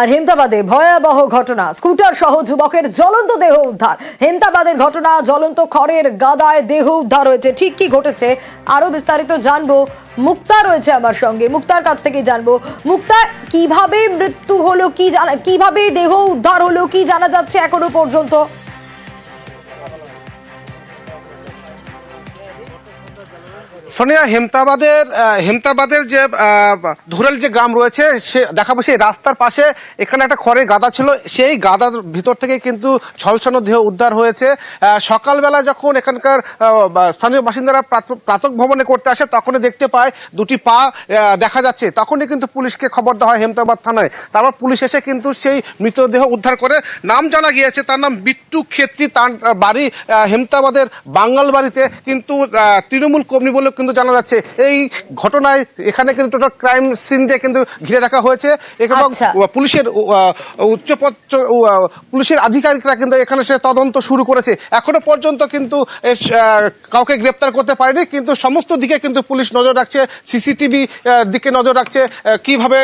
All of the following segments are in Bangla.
আর হেমতাবাদে ভয়াবহ ঘটনা, স্কুটার সহ যুবকের জ্বলন্ত দেহ উদ্ধার। হেমতাবাদের ঘটনা, জ্বলন্ত খড়ের গাদায় দেহ উদ্ধার হয়েছে। ঠিক কি ঘটেছে আরো বিস্তারিত জানবো, মুক্তা রয়েছে আমার সঙ্গে, মুক্তার কাছ থেকে জানবো। মুক্তা, কিভাবে মৃত্যু হলো, কিভাবে দেহ উদ্ধার হলো, কি জানা যাচ্ছে এখনো পর্যন্ত? সোনিয়া, হেমতাবাদের যে ধুরেল যে গ্রাম রয়েছে, সে দেখাবো সেই রাস্তার পাশে এখানে একটা খড়ের গাদা ছিল। সেই গাদার ভিতর থেকে কিন্তু ঝলসানো দেহ উদ্ধার হয়েছে। সকালবেলা যখন এখানকার স্থানীয় বাসিন্দারা প্রাতঃ ভ্রমণে করতে আসে, তখনই দেখতে পায় দুটি পা দেখা যাচ্ছে। তখনই কিন্তু পুলিশকে খবর দেওয়া হয় হেমতাবাদ থানায়। তারপর পুলিশ এসে কিন্তু সেই মৃতদেহ উদ্ধার করে। নাম জানা গিয়েছে, তার নাম বিট্টু খেত্রী, তার বাড়ি হেমতাবাদের বাঙ্গালবাড়িতে, কিন্তু তৃণমূল কর্মী বলে কিন্তু জানা যাচ্ছে। এই ঘটনায় এখানে কিন্তু টোটাল ক্রাইম সিন দিয়ে কিন্তু ঘিরে রাখা হয়েছে এবং পুলিশের পুলিশের আধিকারিকরা কিন্তু এখানে সে তদন্ত শুরু করেছে। এখনো পর্যন্ত কিন্তু কাউকে গ্রেপ্তার করতে পারেনি, কিন্তু সমস্ত দিকে কিন্তু পুলিশ নজর রাখছে, সিসিটিভি দিকে নজর রাখছে, কিভাবে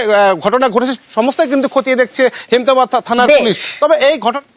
ঘটনা ঘটেছে সমস্তই কিন্তু খতিয়ে দেখছে হেমতাবাদ থানার পুলিশ। তবে এই ঘটনা